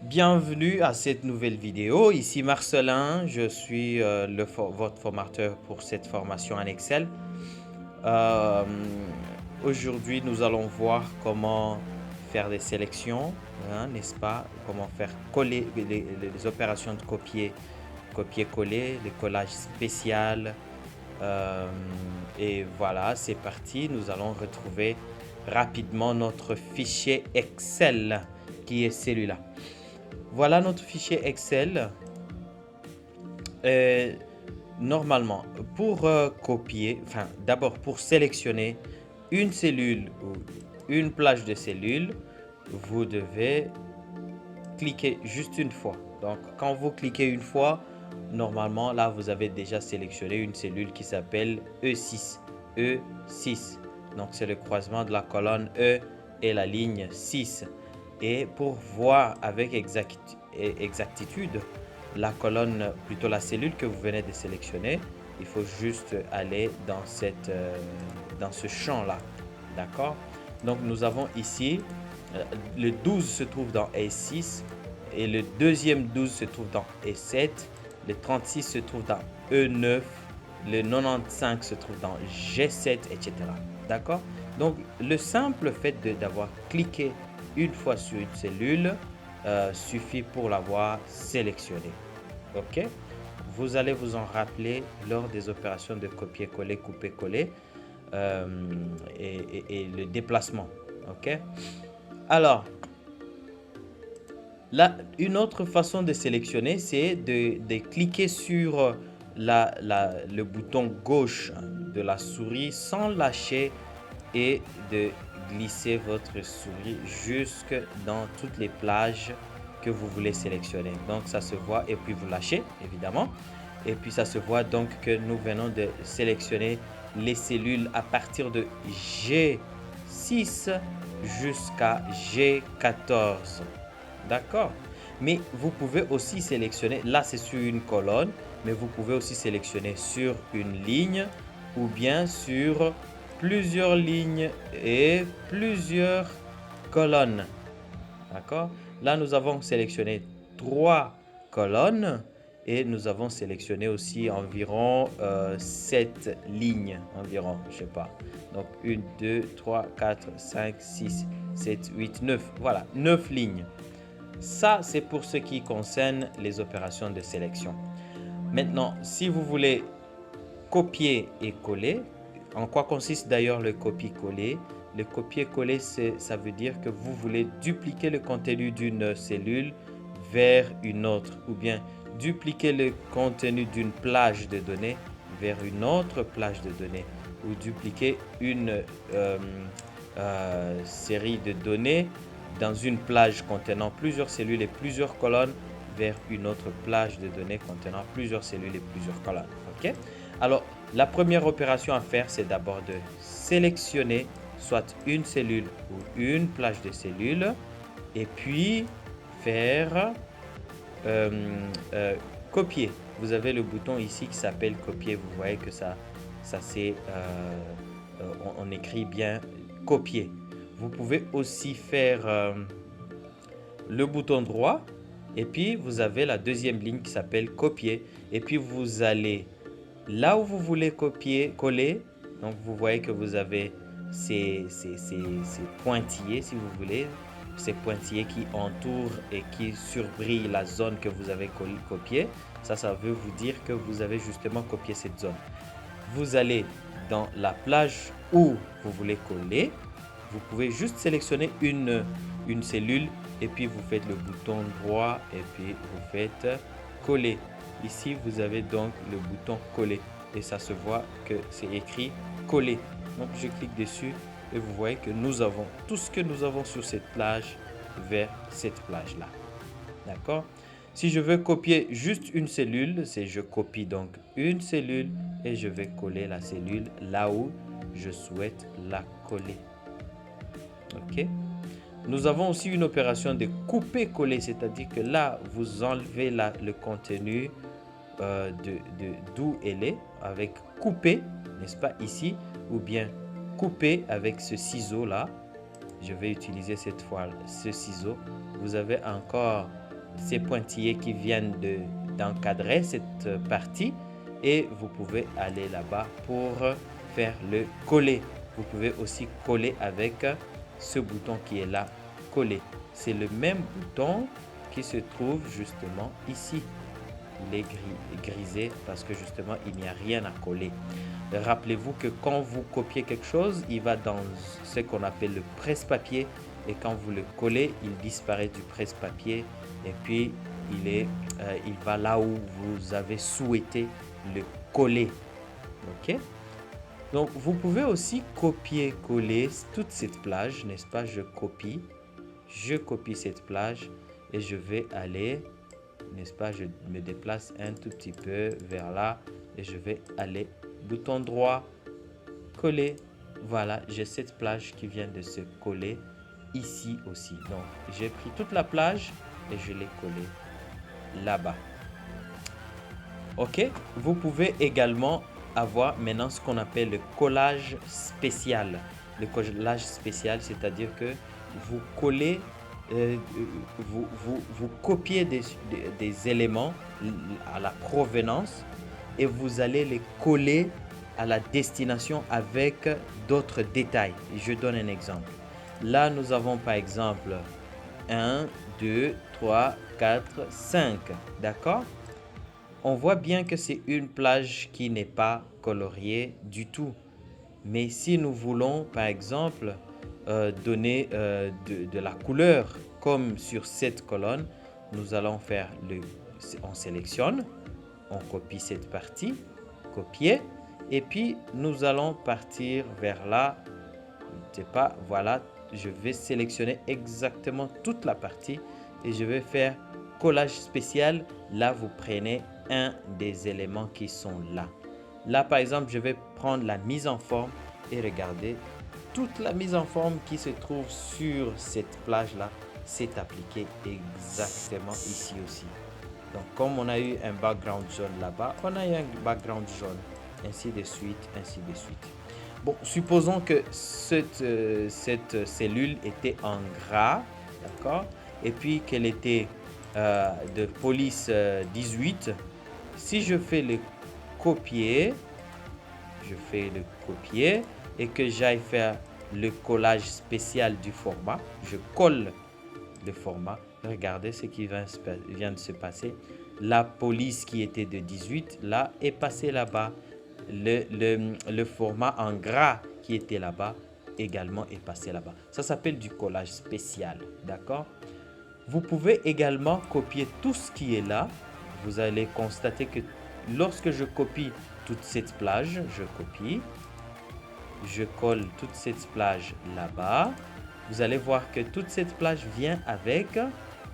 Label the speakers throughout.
Speaker 1: Bienvenue à cette nouvelle vidéo. Ici Marcelin, je suis votre formateur pour cette formation en Excel. Euh, Aujourd'hui, nous allons voir comment faire des sélections, hein, n'est-ce pas? Comment faire coller les opérations de copier-coller, les collages spéciaux. Euh, et voilà, c'est parti. Nous allons retrouver rapidement notre fichier Excel qui est celui-là. Voilà notre fichier Excel. Euh, Normalement, pour copier, d'abord pour sélectionner une cellule ou une plage de cellules, vous devez cliquer juste une fois. Donc, quand vous cliquez une fois, normalement, là, vous avez déjà sélectionné une cellule qui s'appelle E6. E6. Donc, c'est le croisement de la colonne E et la ligne 6. Et pour voir avec exactitude la colonne, plutôt la cellule que vous venez de sélectionner, il faut juste aller dans ce champ-là. D'accord? Donc, nous avons ici, le 12 se trouve dans E6 et le deuxième 12 se trouve dans E7. Le 36 se trouve dans E9. Le 95 se trouve dans G7, etc. D'accord? Donc, le simple fait d'avoir cliqué une fois sur une cellule suffit pour l'avoir sélectionnée. OK? Vous allez vous en rappeler lors des opérations de copier-coller, couper-coller et le déplacement. OK? Alors, là, une autre façon de sélectionner, c'est de cliquer sur le bouton gauche de la souris sans lâcher et de glisser votre souris jusque dans toutes les plages que vous voulez sélectionner. Donc, ça se voit et puis vous lâchez, évidemment. Et puis, ça se voit donc que nous venons de sélectionner les cellules à partir de G6 jusqu'à G14. D'accord? Mais vous pouvez aussi sélectionner, là c'est sur une colonne, mais vous pouvez aussi sélectionner sur une ligne ou bien sur plusieurs lignes et plusieurs colonnes. D'accord? Là, nous avons sélectionné 3 colonnes et nous avons sélectionné aussi environ 7 lignes, environ, je sais pas. Donc 1, 2, 3, 4, 5, 6, 7, 8, 9. Voilà, 9 lignes. Ça, c'est pour ce qui concerne les opérations de sélection. Maintenant, si vous voulez copier et coller, en quoi consiste d'ailleurs le copier-coller? Le copier-coller, ça veut dire que vous voulez dupliquer le contenu d'une cellule vers une autre, ou bien dupliquer le contenu d'une plage de données vers une autre plage de données, ou dupliquer une série de données dans une plage contenant plusieurs cellules et plusieurs colonnes vers une autre plage de données contenant plusieurs cellules et plusieurs colonnes. OK? Alors, la première opération à faire, c'est d'abord de sélectionner soit une cellule ou une plage de cellules et puis faire copier. Vous avez le bouton ici qui s'appelle copier. Vous voyez que ça c'est, on écrit bien copier. Vous pouvez aussi faire le bouton droit et puis vous avez la deuxième ligne qui s'appelle copier. Et puis vous allez là où vous voulez copier, coller. Donc vous voyez que vous avez ces pointillés, si vous voulez, ces pointillés qui entourent et qui surbrillent la zone que vous avez copiée. Ça veut vous dire que vous avez justement copié cette zone. Vous allez dans la plage où vous voulez coller. Vous pouvez juste sélectionner une cellule et puis vous faites le bouton droit et puis vous faites coller. Ici, vous avez donc le bouton coller et ça se voit que c'est écrit coller. Donc, je clique dessus et vous voyez que nous avons tout ce que nous avons sur cette plage vers cette plage-là. D'accord? Si je veux copier juste une cellule, c'est je copie donc une cellule et je vais coller la cellule là où je souhaite la coller. OK? Nous avons aussi une opération de couper-coller, c'est-à-dire que là, vous enlevez le contenu d'où elle est avec couper, n'est-ce pas, ici, ou bien couper avec ce ciseau-là. Je vais utiliser cette fois ce ciseau. Vous avez encore ces pointillés qui viennent d'encadrer cette partie et vous pouvez aller là-bas pour faire le coller. Vous pouvez aussi coller avec ce bouton qui est là, coller. C'est le même bouton qui se trouve justement ici. Il est grisé parce que justement il n'y a rien à coller. Rappelez-vous que quand vous copiez quelque chose, il va dans ce qu'on appelle le presse-papier et quand vous le collez, il disparaît du presse-papier et puis il va là où vous avez souhaité le coller. Ok? Donc vous pouvez aussi copier-coller toute cette plage, n'est-ce pas? Je copie cette plage et je vais aller, n'est-ce pas? Je me déplace un tout petit peu vers là et je vais aller bouton droit, coller. Voilà, j'ai cette plage qui vient de se coller ici aussi. Donc, j'ai pris toute la plage et je l'ai collée là-bas. Ok, vous pouvez également avoir maintenant ce qu'on appelle le collage spécial. Le collage spécial, c'est-à-dire que vous collez, vous copiez des éléments à la provenance et vous allez les coller à la destination avec d'autres détails. Je donne un exemple. Là, nous avons par exemple 1, 2, 3, 4, 5. D'accord? On voit bien que c'est une plage qui n'est pas coloriée du tout. Mais si nous voulons, par exemple, donner de la couleur, comme sur cette colonne, nous allons faire on sélectionne, on copie cette partie, copier, et puis nous allons partir vers là. Je ne sais pas, voilà, je vais sélectionner exactement toute la partie et je vais faire collage spécial. Là, vous prenez un des éléments qui sont là. Là, par exemple, je vais prendre la mise en forme et regardez, toute la mise en forme qui se trouve sur cette plage-là, c'est appliqué exactement ici aussi. Donc, comme on a eu un background jaune là-bas, on a eu un background jaune, ainsi de suite, ainsi de suite. Bon, supposons que cette cellule était en gras, d'accord, et puis qu'elle était de police 18. Si je fais le copier, et que j'aille faire le collage spécial du format, je colle le format. Regardez ce qui vient de se passer. La police qui était de 18, là, est passée là-bas. Le format en gras qui était là-bas, également est passé là-bas. Ça s'appelle du collage spécial, d'accord? Vous pouvez également copier tout ce qui est là. Vous allez constater que lorsque je copie toute cette plage, je copie, je colle toute cette plage là-bas. Vous allez voir que toute cette plage vient avec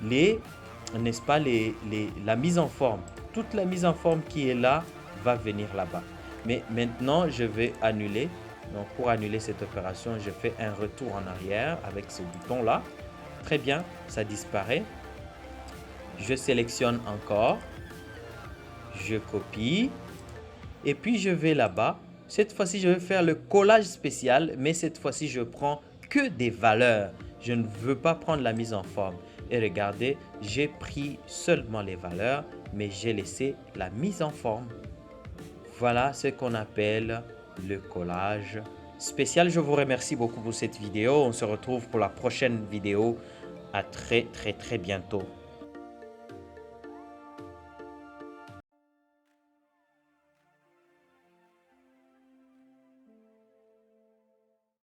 Speaker 1: n'est-ce pas, la mise en forme. Toute la mise en forme qui est là va venir là-bas. Mais maintenant, je vais annuler. Donc, pour annuler cette opération, je fais un retour en arrière avec ce bouton-là. Très bien, ça disparaît. Je sélectionne encore. Je copie. Et puis, je vais là-bas. Cette fois-ci, je vais faire le collage spécial, mais cette fois-ci, je prends que des valeurs. Je ne veux pas prendre la mise en forme. Et regardez, j'ai pris seulement les valeurs, mais j'ai laissé la mise en forme. Voilà ce qu'on appelle le collage spécial. Je vous remercie beaucoup pour cette vidéo. On se retrouve pour la prochaine vidéo. À très bientôt.